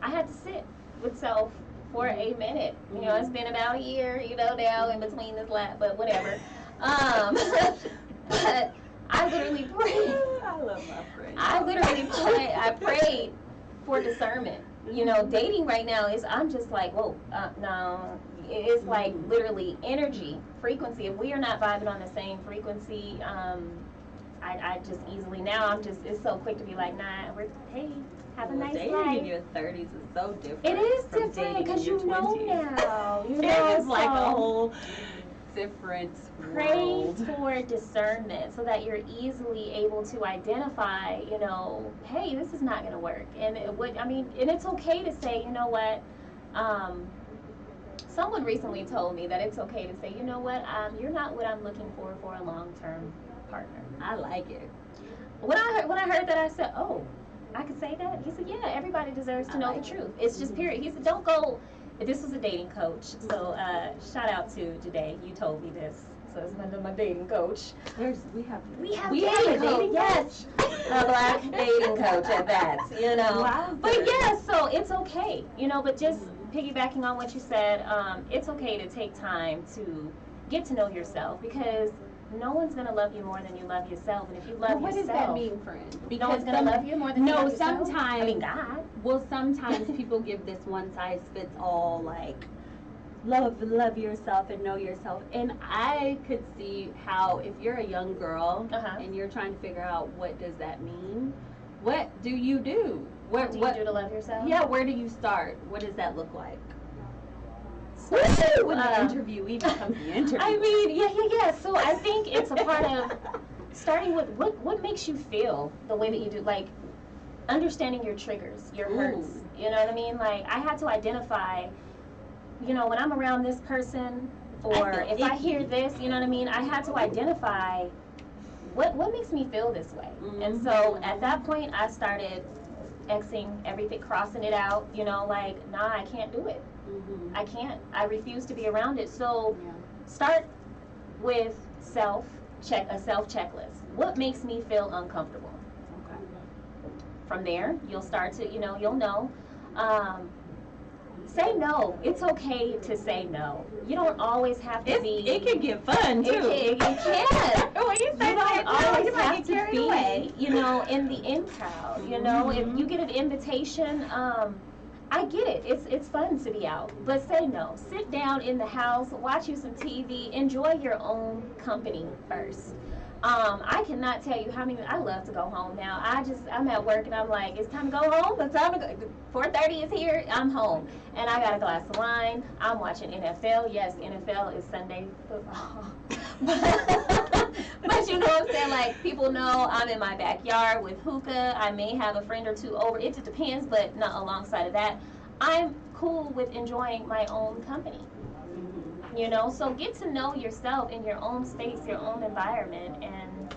S1: I had to sit with self for a minute. You know, it's been about a year, you know, now in between this lap, but whatever. But I literally prayed.
S2: I love my friend.
S1: I prayed for discernment. You know, dating right now is, I'm just like, whoa, no. It's like literally energy, frequency. If we are not vibing on the same frequency, I just easily, now I'm just, it's so quick to be like, nah, hey, have a nice
S2: dating
S1: life.
S2: in your 30s is so different.
S1: It is different, because you know now. You know,
S2: it's like a whole different
S1: pray
S2: world.
S1: for discernment, so that you're easily able to identify, you know, hey, this is not going to work. And and it's okay to say, you know what, someone recently told me that it's okay to say, you know what, you're not what I'm looking for a long-term partner.
S2: I like it.
S1: When I heard that, I said, oh, I could say that? He said, yeah, everybody deserves to know the truth. It's just period. He said, don't go. This was a dating coach, so shout out to Jade. You told me this, so it's my dating coach.
S2: We have
S1: a dating coach. Yes, a black dating coach at that. You know,
S2: wow.
S1: But yeah, so it's okay. You know, but just piggybacking on what you said, it's okay to take time to get to know yourself, because no one's gonna love you more than you love yourself. And if you love yourself,
S2: what does that mean, friend?
S1: Because no one's gonna love you more than you love yourself.
S2: Sometimes,
S1: I mean, God.
S2: Well, sometimes people give this one size fits all, like, love yourself and know yourself. And I could see how, if you're a young girl and you're trying to figure out what does that mean, what do you do?
S1: What do you do to love yourself?
S2: Yeah, where do you start? What does that look like? When the interviewee becomes the interview.
S1: I mean, yeah. So I think it's a part of starting with what makes you feel the way that you do, like understanding your triggers, your hurts. You know what I mean? Like I had to identify, you know, when I'm around this person, or if I hear this, you know what I mean? I had to identify what makes me feel this way. And so at that point, I started Xing everything, crossing it out, you know, like, nah, I can't do it. I can't. I refuse to be around it. So start with a self checklist. What makes me feel uncomfortable? Okay. From there, you'll start to, you know, you'll know. Say no. It's okay to say no. You don't always have to be.
S2: It can get fun too.
S1: It can.
S2: When you say
S1: You don't always have to
S2: carried
S1: be,
S2: away.
S1: you know, in the in crowd. You know, if you get an invitation, I get it. It's fun to be out, but say no. Sit down in the house, watch you some TV, enjoy your own company first. I cannot tell you how many. I love to go home now. I'm at work and I'm like, it's time to go home. It's time to go. 4:30 is here. I'm home, and I got a glass of wine. I'm watching NFL. Yes, NFL is Sunday football. But you know what I'm saying? Like, people know I'm in my backyard with hookah. I may have a friend or two over. It just depends, but not alongside of that. I'm cool with enjoying my own company. You know, so get to know yourself in your own space, your own environment, and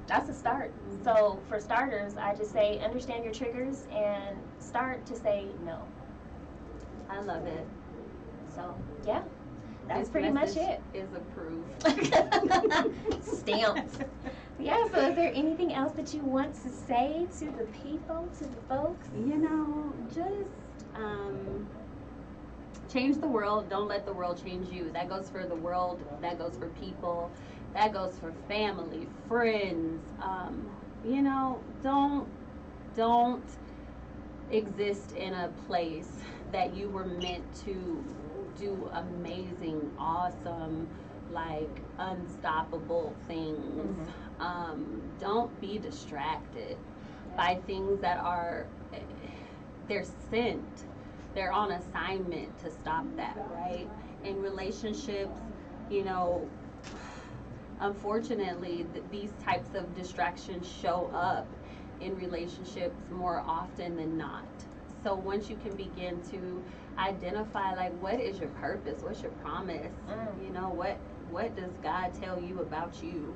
S1: that's a start. So for starters, I just say understand your triggers and start to say no.
S2: I love it.
S1: So yeah, that's
S2: This
S1: pretty much it.
S2: Is approved.
S1: Stamped. Yeah, so is there anything else that you want to say to the people, to the folks?
S2: You know, just change the world. Don't let the world change you. That goes for the world. That goes for people. That goes for family, friends. You know, don't exist in a place that you were meant to do amazing, awesome, like unstoppable things. Don't be distracted by things that are, they're sent. They're on assignment to stop that, right? In relationships, you know, unfortunately, these types of distractions show up in relationships more often than not. So once you can begin to identify, like, what is your purpose? What's your promise? You know, what does God tell you about you?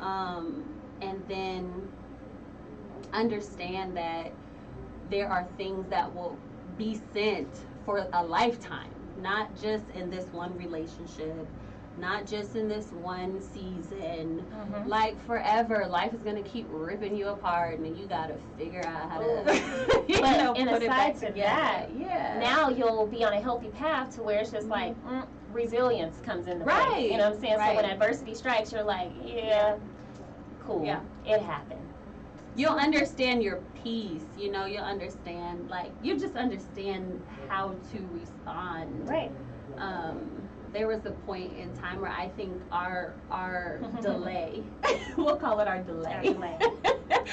S2: And then understand that there are things that will be sent for a lifetime, not just in this one relationship, not just in this one season, like forever. Life is going to keep ripping you apart, and you got to figure out how to
S1: but and
S2: put it back
S1: aside to
S2: together.
S1: that, now you'll be on a healthy path to where it's just like resilience comes into play. You know what I'm saying? So when adversity strikes, you're like, cool, it happened.
S2: You'll understand your peace, you know, you'll understand, like, you just understand how to respond.
S1: Right.
S2: There was a point in time where I think our delay, we'll call it our delay.
S1: Our delay.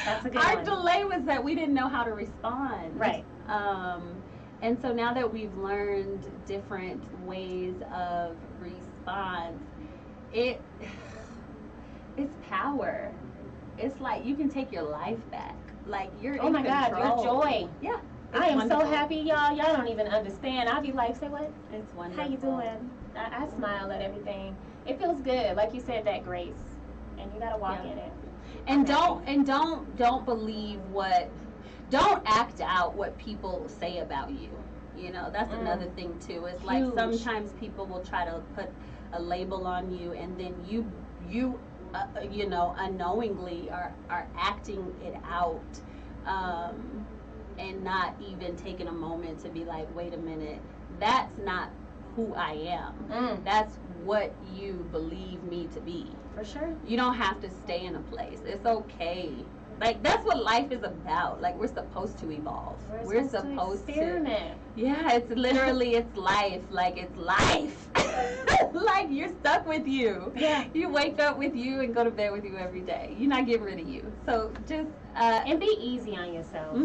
S1: That's a good
S2: Our
S1: one.
S2: delay was that we didn't know how to respond.
S1: Right.
S2: And so now that we've learned different ways of response, it's power. It's like you can take your life back. Like you're
S1: oh
S2: in
S1: my God,
S2: control.
S1: your joy.
S2: Yeah.
S1: I am
S2: wonderful.
S1: so happy, y'all. Y'all don't even understand. I'll be like, say what?
S2: It's wonderful.
S1: How you doing? I smile at everything. It feels good. Like you said, that grace. And you gotta walk in it.
S2: And don't believe don't act out what people say about you. You know, that's another thing too. It's like sometimes people will try to put a label on you, and then you you know, unknowingly are acting it out, and not even taking a moment to be like, wait a minute, that's not who I am. That's what you believe me to be.
S1: For sure.
S2: You don't have to stay in a place. It's okay. Like, that's what life is about. Like, we're supposed to evolve. We're supposed to
S1: experiment.
S2: Yeah, it's literally, it's life. Like, it's life. Like, you're stuck with you.
S1: Yeah.
S2: You wake up with you and go to bed with you every day. You're not getting rid of you. So just
S1: and be easy on yourself.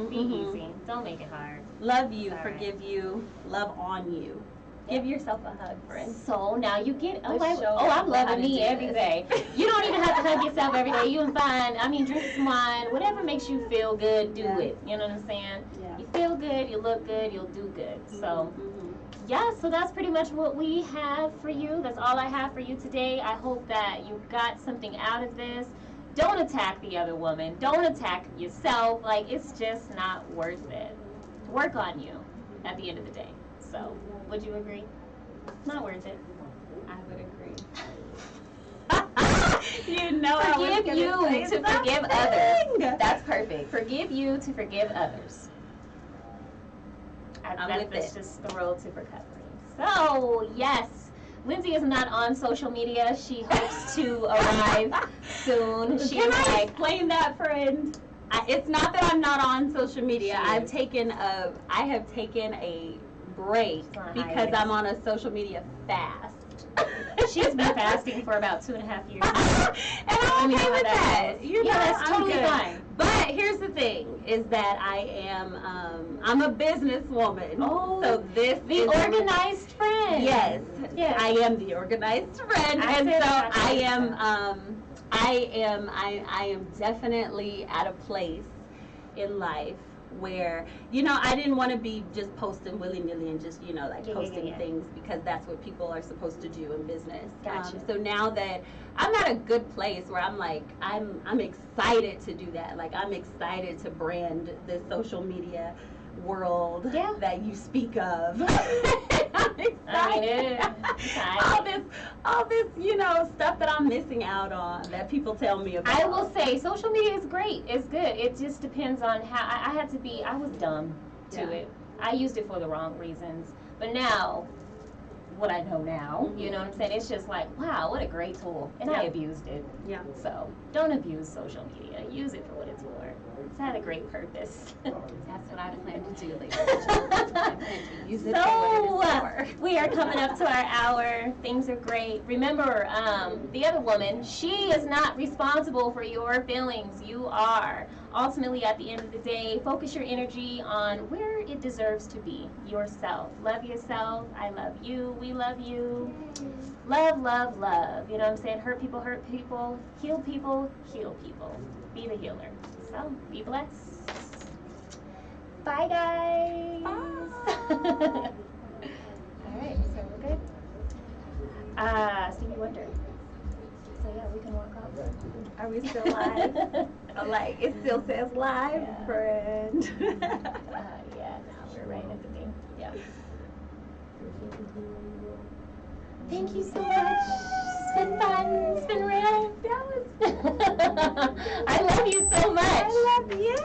S1: Be easy. Don't make it hard.
S2: Love you, forgive you, love on you. Give yourself a hug, friend.
S1: So now you get, I'm
S2: how
S1: loving
S2: to
S1: me
S2: do
S1: every
S2: this.
S1: day. You don't even have to hug yourself every day. You can find, drink some wine, whatever makes you feel good, do it. You know what I'm saying?
S2: Yeah.
S1: You feel good, you look good, you'll do good. So,
S2: Mm-hmm.
S1: yeah, so that's pretty much what we have for you. That's all I have for you today. I hope that you got something out of this. Don't attack the other woman. Don't attack yourself. Like, it's just not worth it. Work on you at the end of the day. So, would you agree? Not worth it.
S2: I would agree. You know,
S1: Forgive you to forgive others. That's perfect. Forgive you to forgive others. That's just the road to recovery. So, yes, Lindsay is not on social media. She hopes to arrive soon.
S2: Can I explain that, friend? It's not that I'm not on social media. I have taken a break because I'm on a social media fast.
S1: She's been fasting for about 2.5 years.
S2: And I'm okay with that.
S1: That's totally fine.
S2: But here's the thing: is that I am I'm a businesswoman.
S1: Oh,
S2: so this
S1: the organized friend.
S2: Yes, I am the organized friend, I am definitely at a place in life where, I didn't want to be just posting willy-nilly and just, posting things because that's what people are supposed to do in business.
S1: Gotcha.
S2: So now that I'm at a good place where I'm like, I'm excited to do that. Like, I'm excited to brand this social media world that you speak of. I'm excited. all this, stuff that I'm missing out on that people tell me about.
S1: I will say social media is great. It's good. It just depends on how I was dumb to it. I used it for the wrong reasons. But now, what I know now, you know what I'm saying? It's just like, wow, what a great tool. And I abused it.
S2: Yeah.
S1: So don't abuse social media. Use it for what it's for. It's had a great purpose.
S2: That's what I plan to do, ladies and gentlemen. I plan to use it for what it is for.
S1: We are coming up to our hour. Things are great. Remember, the other woman, she is not responsible for your feelings. You are. Ultimately, at the end of the day, focus your energy on where it deserves to be, yourself. Love yourself. I love you. We love you. Love, love, love. You know what I'm saying? Hurt people, heal people, heal people. Be the healer. So, be blessed. Bye, guys.
S2: Bye.
S1: All right, so we're good. Stevie Wonder. So yeah, we can walk off.
S2: Are we still live? Like, it still says live, friend.
S1: Yeah, now we're right at the thing. Yeah. Thank you so much. It's been fun. It's been real.
S2: That was
S1: I love you so much.
S2: I love you.